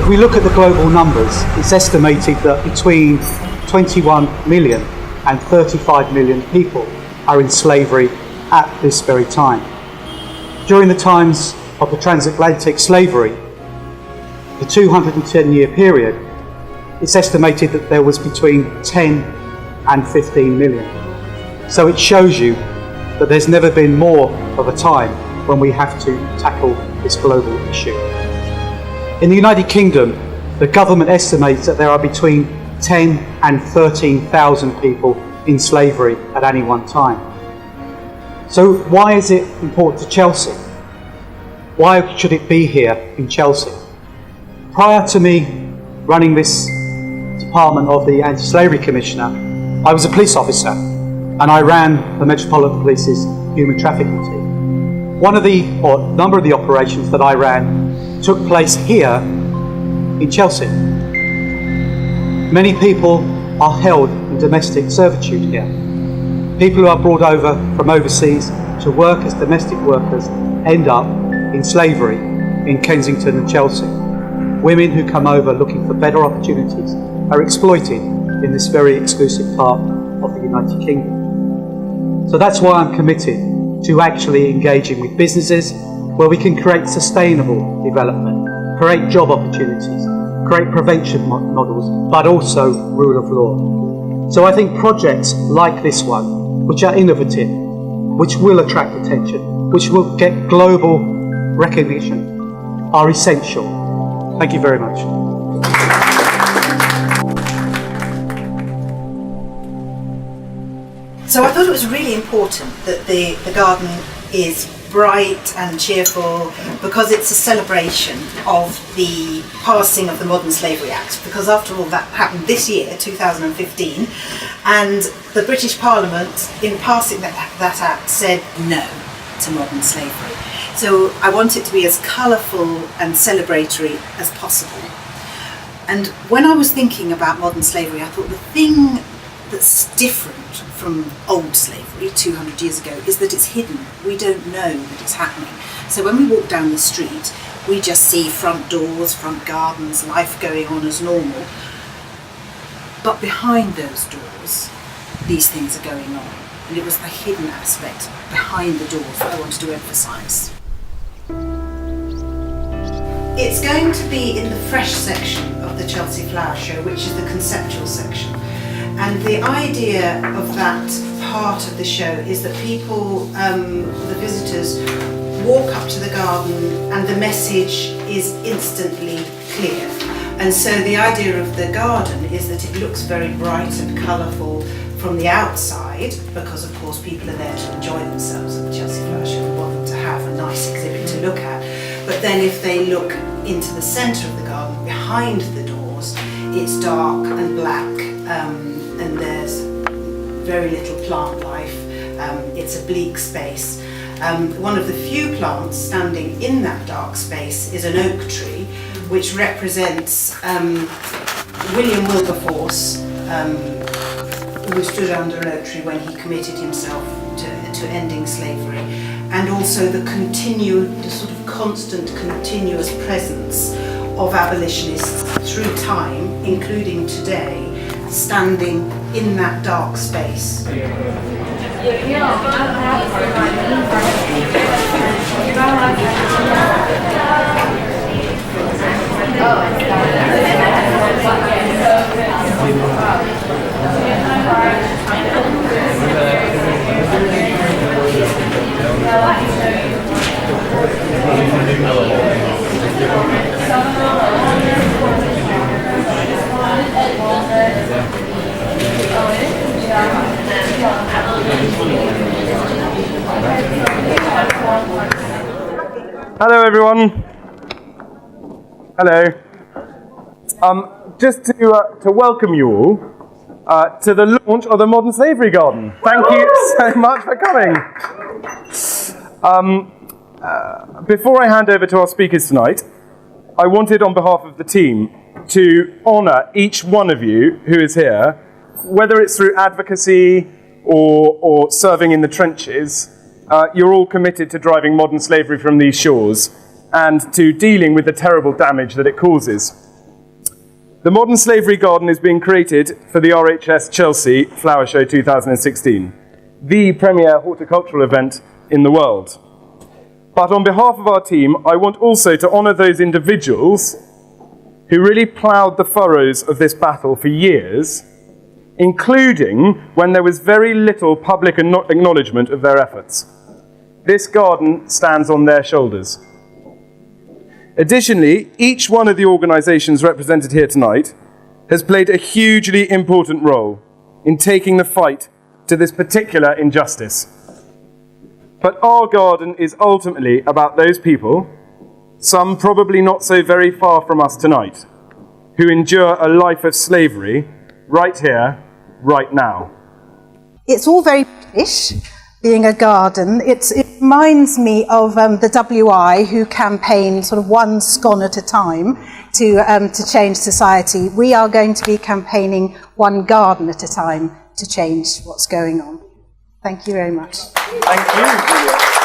If we look at the global numbers, it's estimated that between 21 million and 35 million people are in slavery at this very time. During the times of the transatlantic slavery, the 210-year period, it's estimated that there was between 10 and 15 million. So it shows you that there's never been more of a time when we have to tackle this global issue. In the United Kingdom, the government estimates that there are between 10 and 13,000 people in slavery at any one time. So why is it important to Chelsea? Why should it be here in Chelsea? Prior to me running this department of the Anti-Slavery Commissioner, I was a police officer and I ran the Metropolitan Police's human trafficking team. A number of the operations that I ran took place here in Chelsea. Many people are held in domestic servitude here. People who are brought over from overseas to work as domestic workers end up in slavery in Kensington and Chelsea. Women who come over looking for better opportunities are exploited in this very exclusive part of the United Kingdom. So that's why I'm committed to actually engaging with businesses where we can create sustainable development, create job opportunities, create prevention models, but also rule of law. So I think projects like this one, which are innovative, which will attract attention, which will get global recognition, are essential. Thank you very much. So I thought it was really important that the garden is bright and cheerful because it's a celebration of the passing of the Modern Slavery Act, because after all that happened this year, 2015, and the British Parliament in passing that act said no to modern slavery. So I want it to be as colourful and celebratory as possible. And when I was thinking about modern slavery, I thought the thing that's different from old slavery 200 years ago is that it's hidden. We don't know that it's happening. So when we walk down the street, we just see front doors, front gardens, life going on as normal. But behind those doors, these things are going on. And it was the hidden aspect behind the doors that I wanted to emphasise. It's going to be in the fresh section of the Chelsea Flower Show, which is the conceptual section. And the idea of that part of the show is that people, the visitors, walk up to the garden and the message is instantly clear. And so the idea of the garden is that it looks very bright and colourful from the outside, because of course people are there to enjoy themselves at the Chelsea Flower Show and want them to have a nice exhibit to look at. But then if they look into the centre of the garden, behind the doors, it's dark and black, and there's very little plant life. It's a bleak space. One of the few plants standing in that dark space is an oak tree, which represents William Wilberforce, who stood under an oak tree when he committed himself to ending slavery, and also the sort of constant, continuous presence of abolitionists through time, including today, standing in that dark space. Hello everyone. Hello. Just to welcome you all to the launch of the Modern Slavery Garden. Thank you so much for coming. Before I hand over to our speakers tonight, I wanted on behalf of the team to honour each one of you who is here, whether it's through advocacy or serving in the trenches. You're all committed to driving modern slavery from these shores and to dealing with the terrible damage that it causes. The Modern Slavery Garden is being created for the RHS Chelsea Flower Show 2016, the premier horticultural event in the world. But on behalf of our team, I want also to honour those individuals who really ploughed the furrows of this battle for years, including when there was very little public acknowledgement of their efforts. This garden stands on their shoulders. Additionally, each one of the organisations represented here tonight has played a hugely important role in taking the fight to this particular injustice. But our garden is ultimately about those people, some probably not so very far from us tonight, who endure a life of slavery right here, right now. It's all very British, being a garden. It reminds me of the WI, who campaign sort of one scone at a time to change society. We are going to be campaigning one garden at a time to change what's going on. Thank you very much. Thank you, Julia.